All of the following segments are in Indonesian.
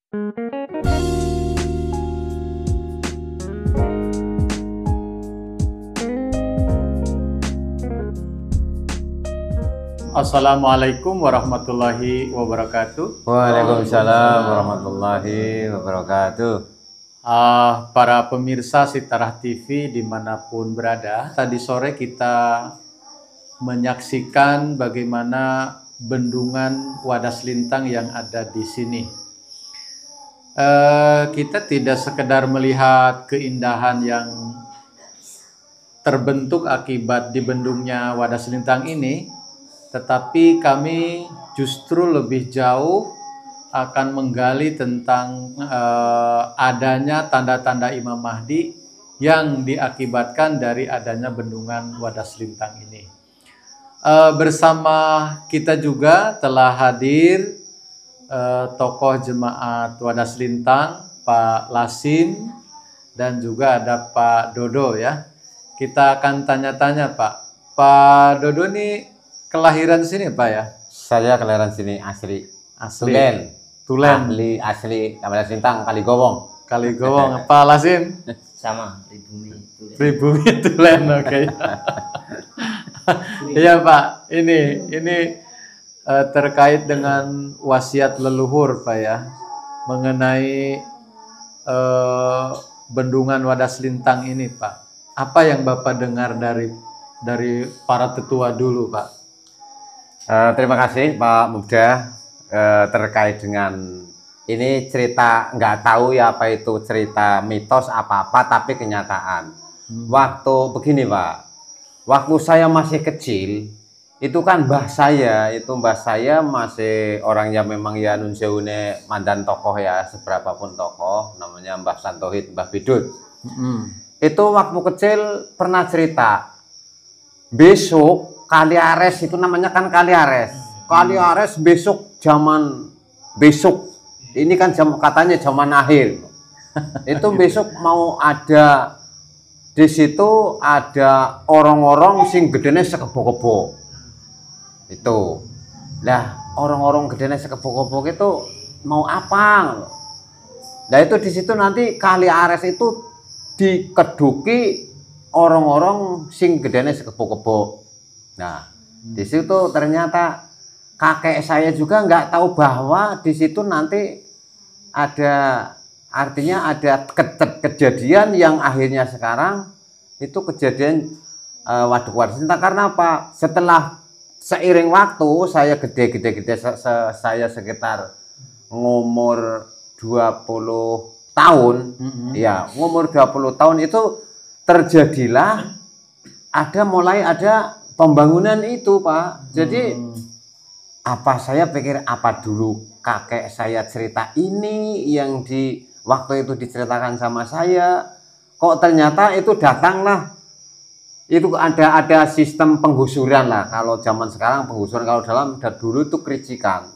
Assalamualaikum warahmatullahi wabarakatuh. Waalaikumsalam warahmatullahi wabarakatuh. Para pemirsa Sitarah TV dimanapun berada, tadi sore kita menyaksikan bagaimana bendungan Wadas Lintang yang ada di sini. Kita tidak sekedar melihat keindahan yang terbentuk akibat di bendungnya Wadas Lintang ini, tetapi kami justru lebih jauh akan menggali tentang adanya tanda-tanda Imam Mahdi yang diakibatkan dari adanya bendungan Wadas Lintang ini. Bersama kita juga telah hadir tokoh jemaat Wadas Lintang, Pak Lasin, dan juga ada Pak Dodo ya. Kita akan tanya-tanya Pak Dodo ini kelahiran sini Pak ya? Saya kelahiran sini asli. Tulen. Asli Wadas Lintang, Kaligowong. Kaligowong. Pak Lasin? Sama, Pribumi Tulen, oke. Iya Pak, ini terkait dengan wasiat leluhur Pak ya, mengenai bendungan Wadas Lintang ini Pak. Apa yang Bapak dengar dari para tetua dulu Pak? Terima kasih Pak Muda, terkait dengan ini cerita, nggak tahu ya apa itu cerita mitos apa-apa, tapi kenyataan. Waktu begini Pak, waktu saya masih kecil, itu kan mbah saya masih orang yang memang ya nun seune mandan tokoh ya, seberapapun tokoh, namanya Mbah Santohid, Mbah Bidut. Itu waktu kecil pernah cerita, besok Kaliares, itu namanya kan Kaliares. Kaliares besok ini kan katanya zaman akhir. Itu besok mau ada di situ ada orang-orang sing gedene sekebo-kebo. Itu. Lah, orang-orang gedene sekebo-kebo itu mau apa? Nah, itu di situ nanti Kaliares itu dikeduki orang-orang sing gedene sekebo-kebo. Nah, di situ ternyata kakek saya juga nggak tahu bahwa di situ nanti artinya ada kejadian yang akhirnya sekarang itu kejadian Waduk Wadas Lintang. Karena apa? Setelah seiring waktu saya gede, saya sekitar ngumur 20 tahun, ya ngumur 20 tahun itu terjadilah mulai ada pembangunan itu Pak. Jadi apa saya pikir apa dulu kakek saya cerita ini yang di waktu itu diceritakan sama saya, kok ternyata itu datanglah itu ada sistem penggusuran lah. Kalau zaman sekarang penggusuran, kalau dulu itu kericikan.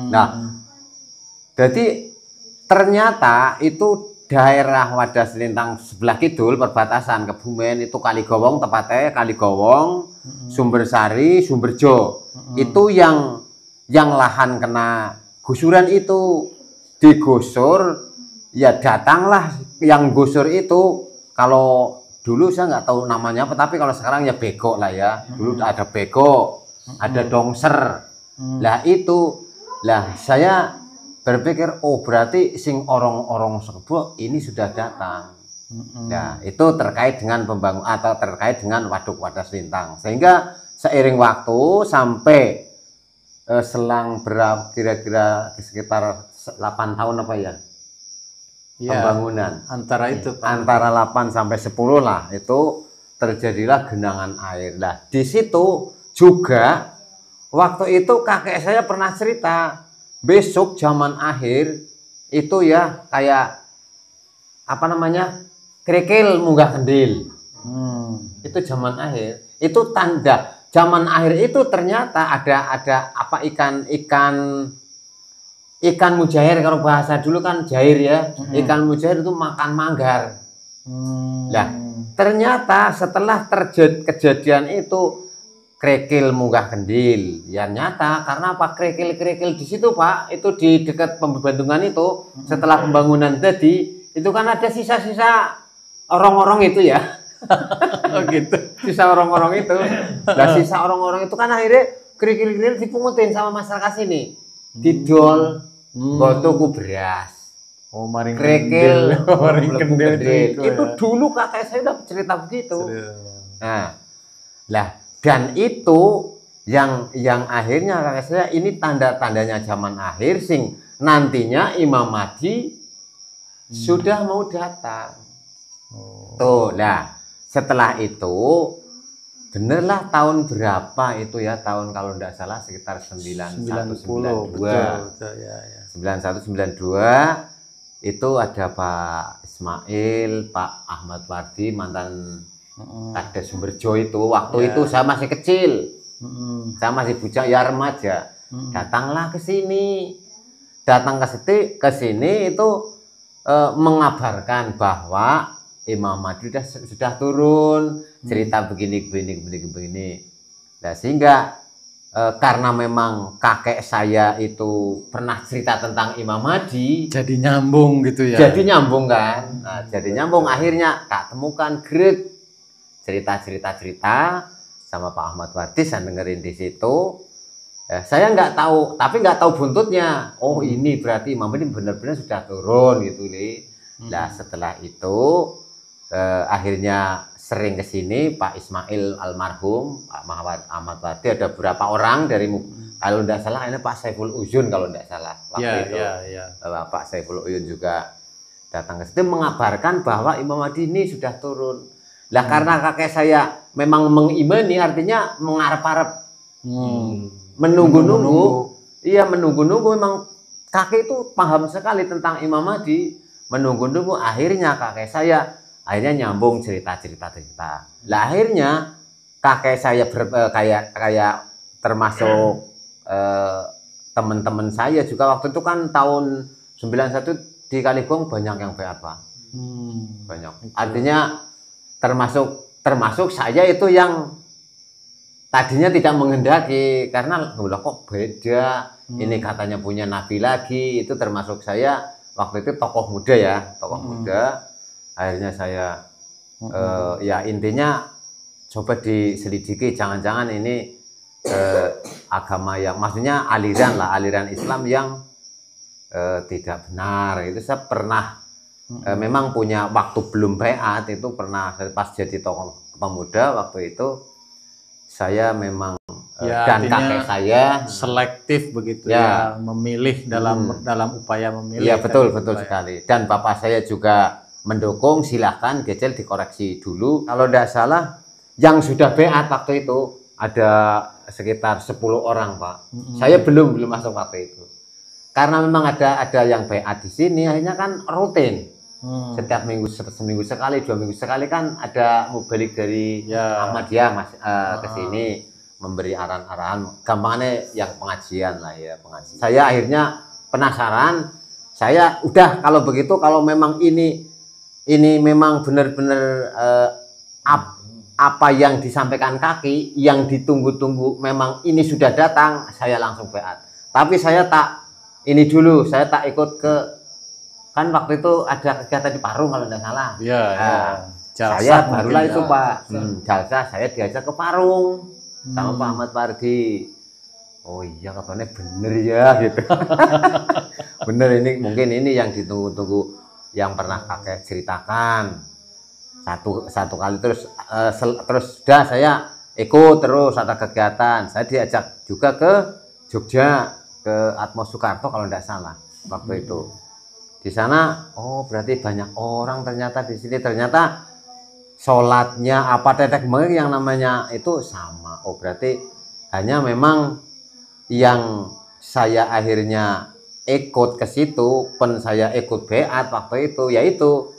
Nah, jadi ternyata itu daerah Wadas Lintang sebelah kidul perbatasan Kebumen itu Kaligowong, tepatnya Kaligowong, Sumbersari, Sumberjo. Itu yang lahan kena gusuran itu digusur, ya datanglah yang gusur itu. Kalau dulu saya nggak tahu namanya apa, tapi kalau sekarang ya bego lah ya. Dulu ada bego, ada dongser. Lah itu, saya berpikir, oh berarti sing orang-orang sekebo ini sudah datang. Nah, itu terkait dengan pembangunan atau terkait dengan Waduk Wadas Lintang. Sehingga seiring waktu sampai selang berapa kira-kira sekitar 8 tahun apa ya? Pembangunan. Antara itu Pak. Antara 8 sampai 10 lah itu terjadilah genangan air. Nah, di situ juga waktu itu kakek saya pernah cerita, besok zaman akhir itu ya kayak apa namanya kerikil munggah kendil. Itu zaman akhir. Itu tanda zaman akhir itu ternyata ada apa ikan mujair, kalau bahasa dulu kan jair ya. Ikan mujair itu makan manggar. Nah, ternyata setelah terjadi kejadian itu kerikil munggah kendil. Ya nyata, karena apa? Kerikil-kerikil di situ Pak, itu di dekat pembangunan itu, setelah pembangunan tadi, itu kan ada sisa-sisa orang-orang itu ya. Oh gitu. Sisa orang-orang itu. Nah sisa orang-orang itu kan akhirnya kerikil-kerikil dipungutin sama masyarakat sini. Didol, tuku beras. Oh, maring Kerikil, maring kendil itu dulu kakek saya udah cerita begitu. Nah, lah dan itu yang akhirnya kakek saya ini tanda-tandanya zaman akhir sing nantinya Imam Mahdi sudah mau datang. Tuh, lah setelah itu benerlah tahun berapa itu ya, tahun kalau tidak salah sekitar 9192. Betul, ya, ya. 9192 itu ada Pak Ismail, Pak Ahmad Wardi, mantan Kades Sumberjo itu. Waktu itu saya masih kecil, saya masih bujang ya remaja. Datanglah ke sini, datang ke sini itu mengabarkan bahwa Imam Mahdi sudah turun, cerita begini. Nah, sehingga karena memang kakek saya itu pernah cerita tentang Imam Mahdi, jadi nyambung gitu ya. Jadi nyambung kan. Nah, jadi nyambung akhirnya tak temukan grade cerita sama Pak Ahmad Wardi, saya dengerin di situ. Saya nggak tahu, tapi nggak tahu buntutnya. Oh ini berarti Imam Mahdi benar-benar sudah turun gitu, Li. Nah setelah itu akhirnya sering ke sini Pak Ismail almarhum, Pak Ahmad Wardi, ada beberapa orang dari kalau tidak salah ini Pak Saiful Uyun kalau tidak salah waktu itu. Pak Saiful Uyun juga datang ke situ mengabarkan bahwa Imam Mahdi ini sudah turun. Lah karena kakek saya memang mengimani, artinya mengharap-harap, menunggu-nunggu. Iya, menunggu-nunggu, memang kakek itu paham sekali tentang Imam Mahdi. Menunggu-nunggu, akhirnya kakek saya nyambung cerita. Lah akhirnya kakek saya kayak termasuk teman-teman saya juga waktu itu kan tahun 91 di Kalibong banyak yang beat Pak. Banyak. Artinya termasuk saya itu yang tadinya tidak menghendaki, karena kok beda, ini katanya punya nabi lagi. Itu termasuk saya waktu itu tokoh muda. Akhirnya saya ya intinya coba diselidiki, jangan-jangan ini agama yang maksudnya aliran Islam yang tidak benar. Itu saya pernah memang punya waktu belum beat, itu pernah pas jadi tokoh pemuda waktu itu saya memang ya, dan kakek saya selektif begitu ya, memilih dalam upaya memilih. Ya betul sekali. Dan bapak saya juga mendukung, silahkan Gecel dikoreksi dulu. Kalau tidak salah yang sudah beat waktu itu ada sekitar 10 orang Pak. Saya belum masuk waktu itu. Karena memang ada yang beat di sini, akhirnya kan rutin. Setiap seminggu sekali, 2 minggu sekali kan ada mubalik dari Ahmadiyah ke sini memberi arahan-arahan. Gampangnya yang pengajian lah ya, pengajian. Saya akhirnya penasaran. Saya udah kalau begitu, kalau memang ini memang benar-benar apa yang disampaikan kaki, yang ditunggu-tunggu memang ini sudah datang, saya langsung beat. Tapi saya tak ikut ke, kan waktu itu ada kegiatan di Parung kalau tidak salah. Saya barulah itu Pak. Jalsa saya diajak ke Parung sama Pak Ahmad Wardi. Oh iya katanya bener ya gitu. Bener, ini mungkin ini yang ditunggu-tunggu, yang pernah kakek ceritakan. Satu kali terus sudah saya ikut terus ada kegiatan. Saya diajak juga ke Jogja, ke Atmo Soekarto kalau tidak salah waktu itu. Di sana, oh berarti banyak orang ternyata di sini, ternyata sholatnya apa tetek bengek yang namanya itu sama. Oh berarti hanya memang yang saya akhirnya ikut ke situ, saya ikut beat waktu itu, yaitu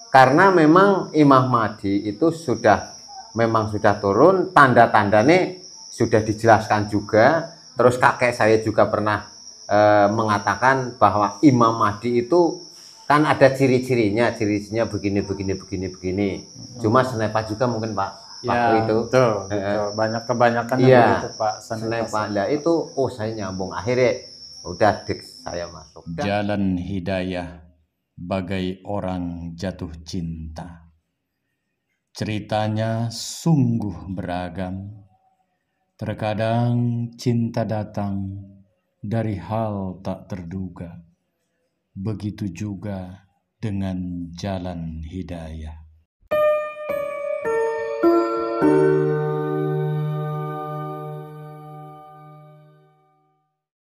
karena memang Imam Mahdi itu memang sudah turun, tanda-tandanya sudah dijelaskan juga. Terus kakek saya juga pernah mengatakan bahwa Imam Mahdi itu kan ada ciri-cirinya begini. Cuma senepa juga mungkin Pak. waktu itu. betul, betul. Kebanyakan Iya, begitu Pak Senepan. Nah itu, oh saya nyambung, akhirnya udah dik saya masuk. Jalan hidayah bagai orang jatuh cinta. Ceritanya sungguh beragam. Terkadang cinta datang dari hal tak terduga. Begitu juga dengan jalan hidayah.